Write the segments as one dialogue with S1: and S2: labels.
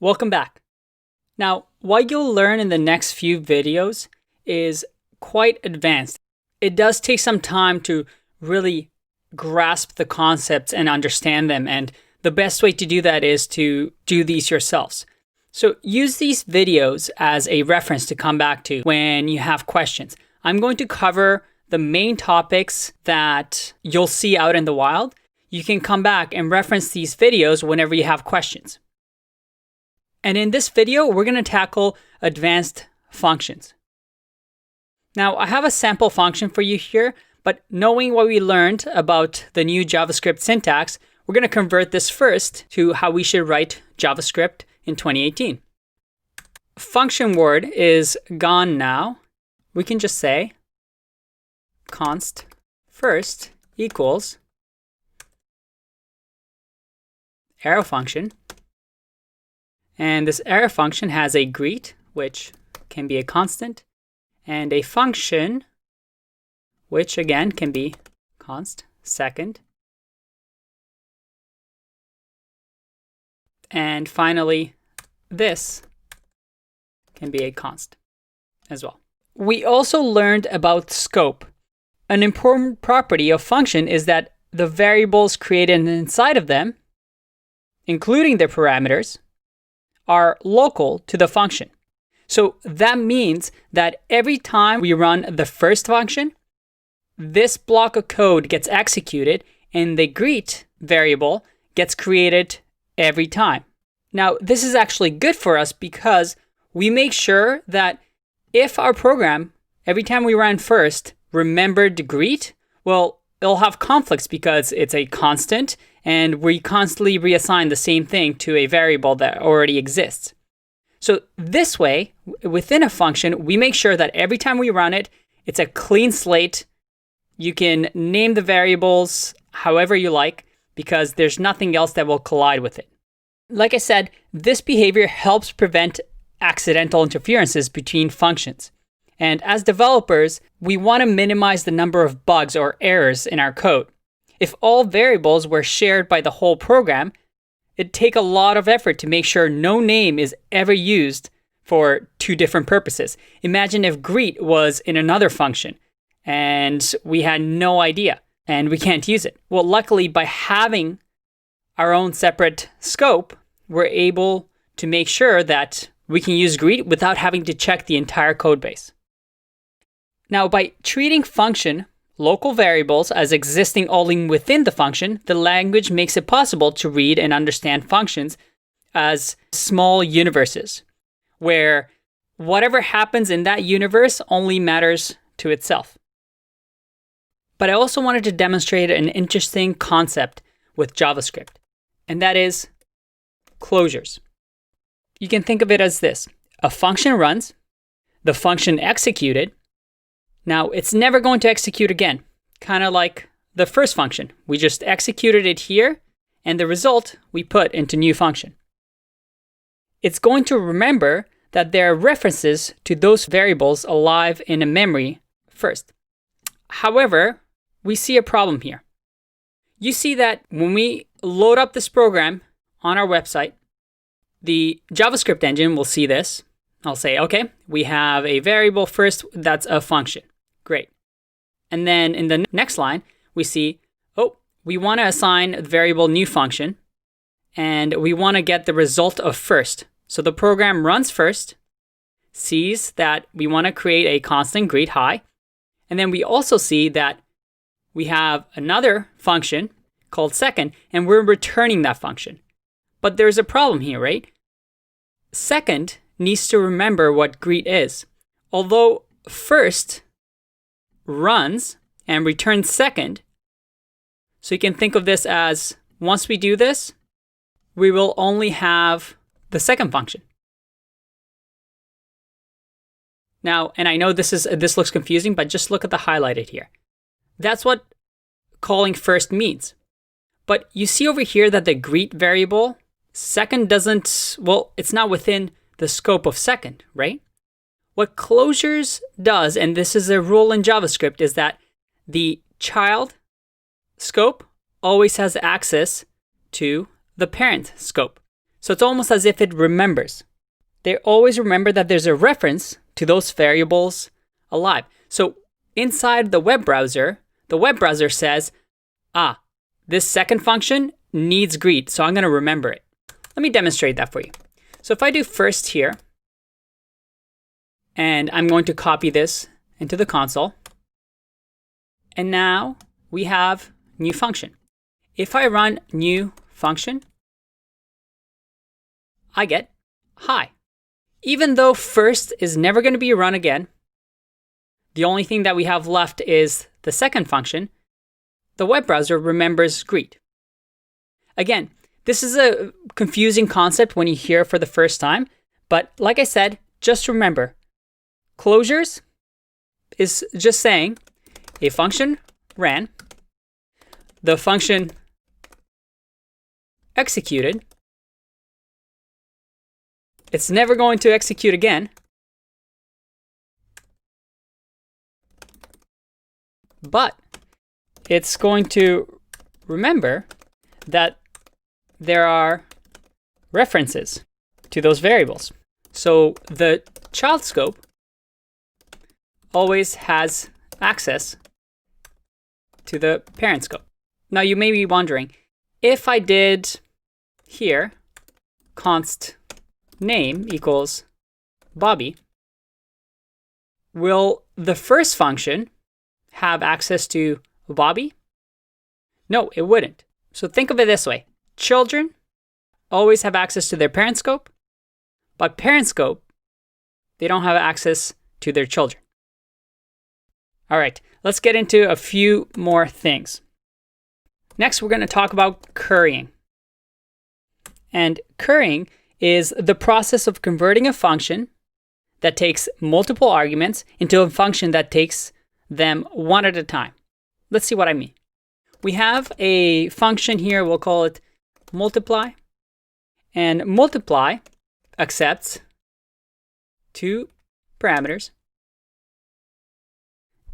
S1: Welcome back. Now, what you'll learn in the next few videos is quite advanced. It does take some time to really grasp the concepts and understand them, and the best way to do that is to do these yourselves. So use these videos as a reference to come back to when you have questions. I'm going to cover the main topics that you'll see out in the wild. You can come back and reference these videos whenever you have questions. And in this video, we're going to tackle advanced functions. Now, I have a sample function for you here, but knowing what we learned about the new JavaScript syntax, we're going to convert this first to how we should write JavaScript in 2018. Function word is gone now. We can just say const first equals arrow function. And this arrow function has a greet, which can be a constant, and a function, which again can be const second. And finally, this can be a const as well. We also learned about scope. An important property of function is that the variables created inside of them, including their parameters, are local to the function. So that means that every time we run the first function, this block of code gets executed and the greet variable gets created every time. Now, this is actually good for us because we make sure that if our program, every time we run first, remembered the greet, well, it'll have conflicts because it's a constant and we constantly reassign the same thing to a variable that already exists. So this way, within a function, we make sure that every time we run it, it's a clean slate. You can name the variables however you like because there's nothing else that will collide with it. Like I said, this behavior helps prevent accidental interferences between functions. And as developers, we want to minimize the number of bugs or errors in our code. If all variables were shared by the whole program, it'd take a lot of effort to make sure no name is ever used for two different purposes. Imagine if greet was in another function and we had no idea and we can't use it. Well, luckily, by having our own separate scope, we're able to make sure that we can use greet without having to check the entire code base. Now, by treating function local variables as existing only within the function, the language makes it possible to read and understand functions as small universes, where whatever happens in that universe only matters to itself. But I also wanted to demonstrate an interesting concept with JavaScript, and that is closures. You can think of it as this. A function runs, the function executed. Now, it's never going to execute again, kind of like the first function. We just executed it here, and the result we put into new function. It's going to remember that there are references to those variables alive in a memory first. However, we see a problem here. You see that when we load up this program on our website, the JavaScript engine will see this. I'll say, okay, we have a variable first that's a function. Great. And then in the next line, we see, oh, we want to assign a variable new function, and we want to get the result of first. So the program runs first, sees that we want to create a constant greet hi, and then we also see that we have another function called second, and we're returning that function. But there's a problem here, right? Second needs to remember what greet is. Although first runs and returns second, so you can think of this as once we do this, we will only have the second function. Now, and I know this looks confusing, but just look at the highlighted here. That's what calling first means. But you see over here that the greet variable, second doesn't, well, it's not within the scope of second, right? What closures does, and this is a rule in JavaScript, is that the child scope always has access to the parent scope. So it's almost as if it remembers. They always remember that there's a reference to those variables alive. So inside the web browser says, this second function needs greet, so I'm going to remember it. Let me demonstrate that for you. So if I do first here, and I'm going to copy this into the console, and now we have new function. If I run new function, I get hi. Even though first is never going to be run again, the only thing that we have left is the second function, the web browser remembers greet. Again, this is a confusing concept when you hear it for the first time, but like I said, just remember, closures is just saying a function ran, the function executed, it's never going to execute again, but it's going to remember that there are references to those variables. So the child scope always has access to the parent scope. Now you may be wondering, if I did here const name equals Bobby, will the first function have access to Bobby? No, it wouldn't. So think of it this way. Children always have access to their parent scope, but parent scope, they don't have access to their children. All right, let's get into a few more things. Next, we're going to talk about currying. And currying is the process of converting a function that takes multiple arguments into a function that takes them one at a time. Let's see what I mean. We have a function here, we'll call it multiply. And multiply accepts two parameters.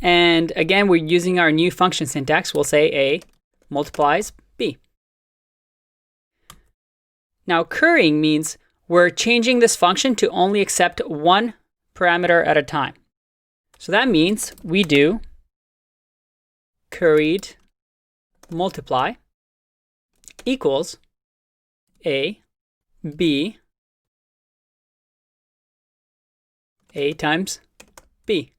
S1: And again, we're using our new function syntax. We'll say A multiplies B. Now, currying means we're changing this function to only accept one parameter at a time. So that means we do curried multiply equals A times B.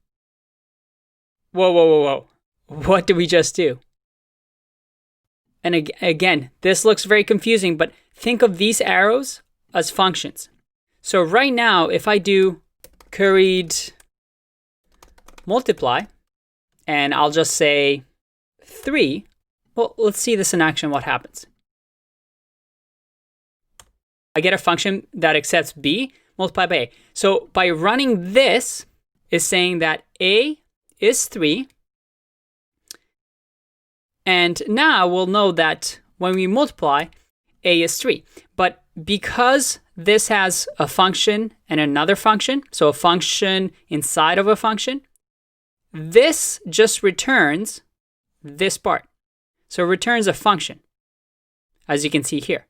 S1: Whoa. What did we just do? And again, this looks very confusing, but think of these arrows as functions. So right now, if I do curried multiply, and I'll just say 3, well, let's see this in action, what happens. I get a function that accepts B multiplied by A. So by running this is saying that A is 3. And now we'll know that when we multiply, A is 3. But because this has a function and another function, so a function inside of a function, this just returns this part. So it returns a function, as you can see here.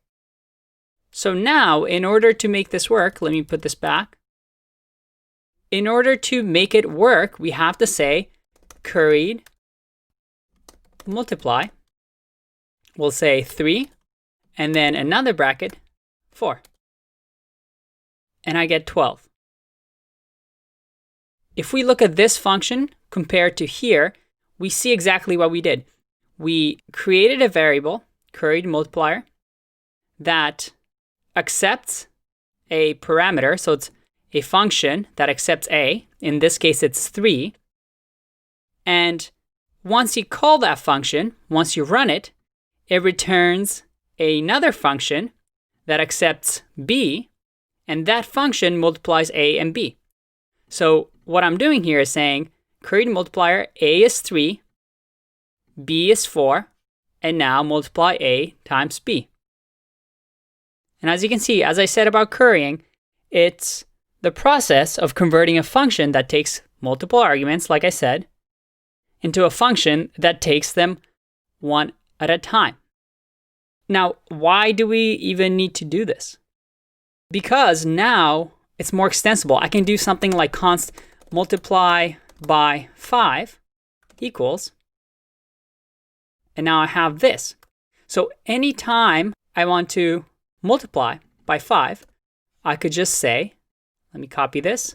S1: So now, in order to make this work, let me put this back. In order to make it work, we have to say curried multiply. We'll say 3, and then another bracket, 4. And I get 12. If we look at this function compared to here, we see exactly what we did. We created a variable, curried multiplier, that accepts a parameter. So it's a function that accepts A. In this case, it's 3. And once you call that function, once you run it, it returns another function that accepts B, and that function multiplies A and B. So what I'm doing here is saying, curried multiplier, A is 3, B is 4, and now multiply A times B. And as you can see, as I said about currying, it's the process of converting a function that takes multiple arguments, like I said, into a function that takes them one at a time. Now, why do we even need to do this? because now it's more extensible. I can do something like const multiply by 5 equals, and now I have this. So anytime I want to multiply by 5, I could just say, let me copy this.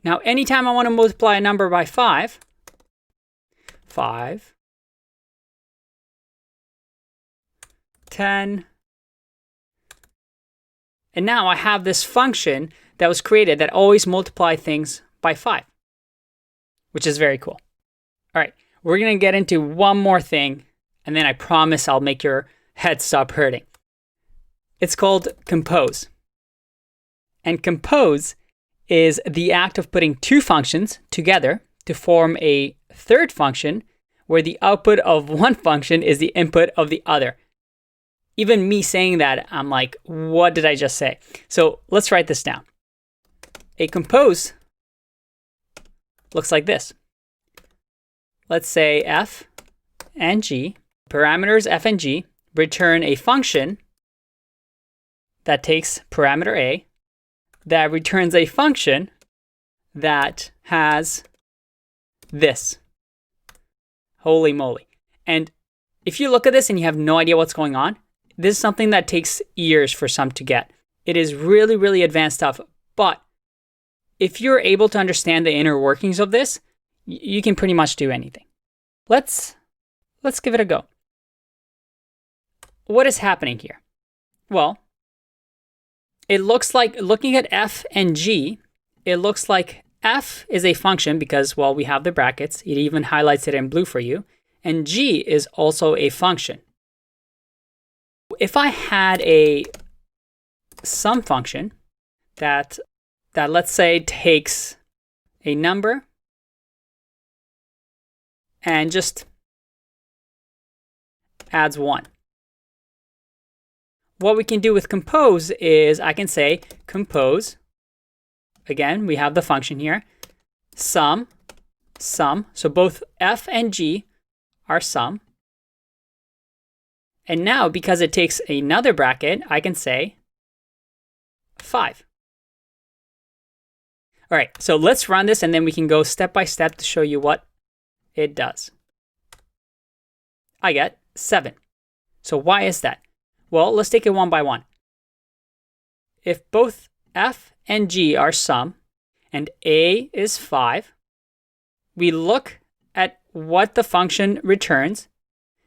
S1: Now anytime I want to multiply a number by 5, 10, and now I have this function that was created that always multiplies things by 5, which is very cool. All right, we're going to get into one more thing, and then I promise I'll make your head stop hurting. It's called compose. And compose is the act of putting two functions together to form a third function where the output of one function is the input of the other. Even me saying that, I'm like, what did I just say? So let's write this down. A compose looks like this. Let's say f and g, parameters f and g, return a function that takes parameter a, that returns a function that has this. Holy moly. And if you look at this and you have no idea what's going on, this is something that takes years for some to get. It is really, really advanced stuff. But if you're able to understand the inner workings of this, you can pretty much do anything. Let's give it a go. What is happening here? Well, it looks like, looking at f and g, it looks like f is a function because, well, we have the brackets. It even highlights it in blue for you. And g is also a function. If I had a sum function that let's say takes a number and just adds 1. What we can do with compose is I can say compose, again, we have the function here, sum, so both f and g are sum. And now, because it takes another bracket, I can say 5. All right, so let's run this and then we can go step by step to show you what it does. I get 7. So why is that? Well, let's take it one by one. If both f and g are sum and a is 5, we look at what the function returns.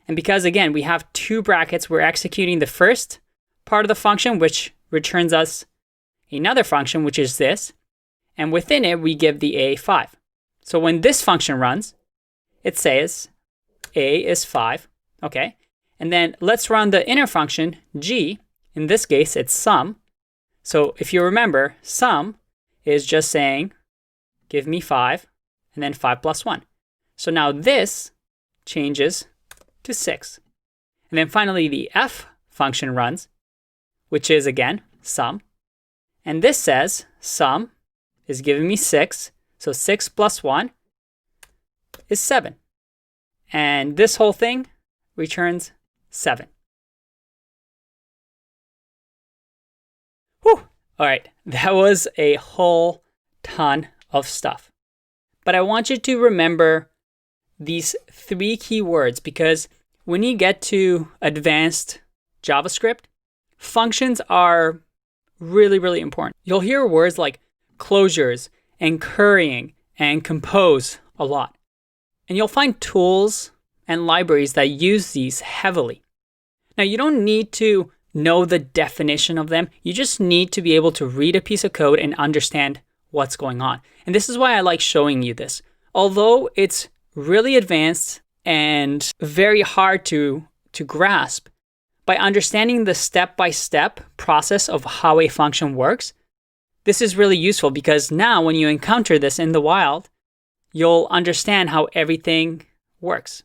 S1: And because, again, we have two brackets, we're executing the first part of the function, which returns us another function, which is this. And within it, we give the a 5. So when this function runs, it says a is 5. Okay. And then let's run the inner function, g. In this case, it's sum. So if you remember, sum is just saying, give me 5, and then 5 plus 1. So now this changes to 6. And then finally, the f function runs, which is, again, sum. And this says sum is giving me 6. So 6 plus 1 is 7. And this whole thing returns 7. Whew. All right, that was a whole ton of stuff. But I want you to remember these 3 key words, because when you get to advanced JavaScript, functions are really, really important. You'll hear words like closures and currying and compose a lot. And you'll find tools and libraries that use these heavily. Now, you don't need to know the definition of them. You just need to be able to read a piece of code and understand what's going on. And this is why I like showing you this. Although it's really advanced and very hard to grasp, by understanding the step-by-step process of how a function works, this is really useful, because now when you encounter this in the wild, you'll understand how everything works.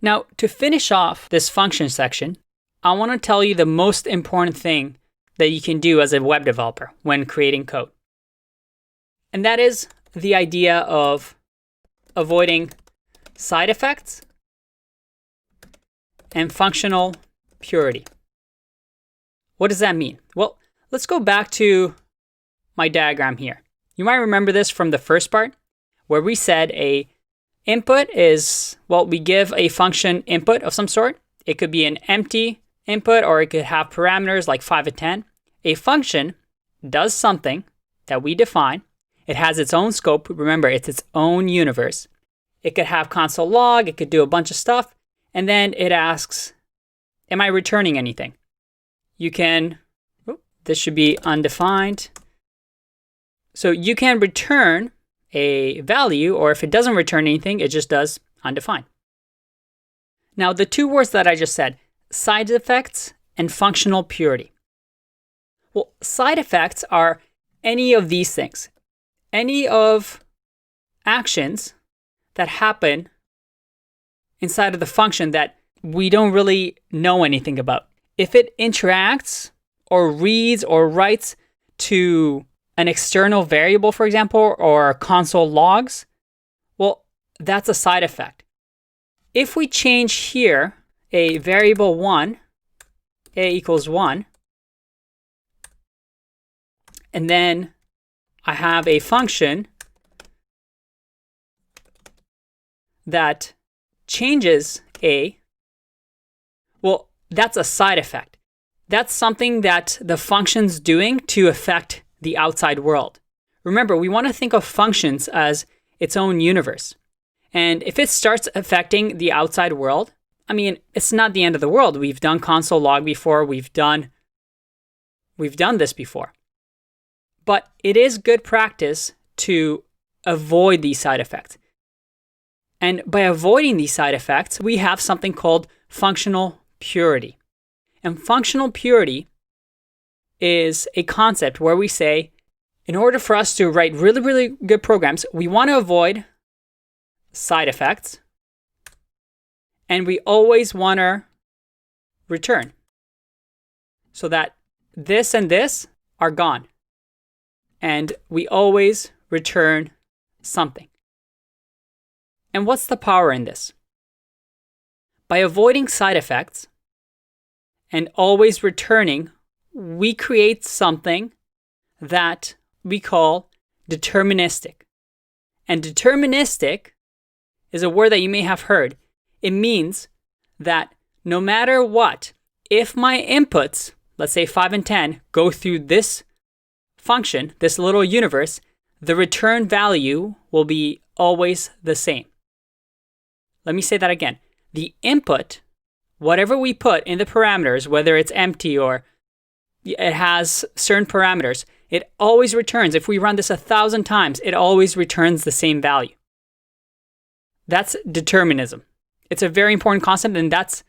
S1: Now, to finish off this function section, I want to tell you the most important thing that you can do as a web developer when creating code. And that is the idea of avoiding side effects and functional purity. What does that mean? Well, let's go back to my diagram here. You might remember this from the first part where we said a input is, well, we give a function input of some sort. It could be an empty input or it could have parameters like 5 and 10. A function does something that we define. It has its own scope. Remember, it's its own universe. It could have console log. It could do a bunch of stuff. And then it asks, am I returning anything? You can, this should be undefined. So you can return a value, or if it doesn't return anything, it just does undefined. Now, the two words that I just said, side effects and functional purity. Well, side effects are any of these things. Any of actions that happen inside of the function that we don't really know anything about. If it interacts or reads or writes to an external variable, for example, or console logs, well, that's a side effect. If we change here a variable 1, a equals 1, and then I have a function that changes a, well, that's a side effect. That's something that the function's doing to affect the outside world. Remember, we want to think of functions as its own universe. And if it starts affecting the outside world, I mean, it's not the end of the world. We've done console log before. We've done this before. But it is good practice to avoid these side effects. And by avoiding these side effects, we have something called functional purity. And functional purity is a concept where we say, in order for us to write really, really good programs, we want to avoid side effects, and we always want to return so that this and this are gone. And we always return something. And what's the power in this? By avoiding side effects and always returning, we create something that we call deterministic. And deterministic is a word that you may have heard. It means that no matter what, if my inputs, let's say 5 and 10, go through this function, this little universe, the return value will be always the same. Let me say that again. The input, whatever we put in the parameters, whether it's empty or it has certain parameters, it always returns. If we run this 1,000 times, it always returns the same value. That's determinism. It's a very important concept, and that's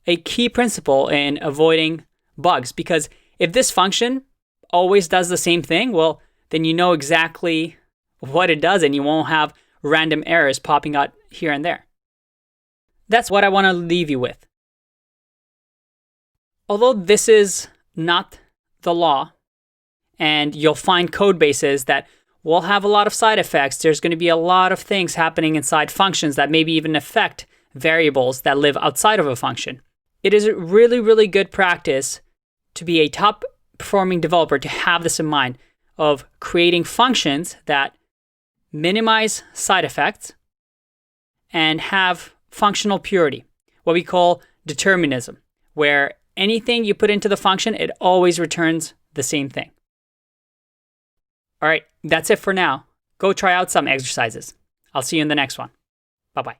S1: a key principle in avoiding bugs. Because if this function always does the same thing, well, then you know exactly what it does, and you won't have random errors popping out here and there. That's what I want to leave you with. Although this is not the law, and you'll find code bases that will have a lot of side effects, there's going to be a lot of things happening inside functions that maybe even affect variables that live outside of a function. It is really, really good practice to be a top performing developer to have this in mind of creating functions that minimize side effects and have functional purity, what we call determinism, where anything you put into the function, it always returns the same thing. All right, that's it for now. Go try out some exercises. I'll see you in the next one. Bye-bye.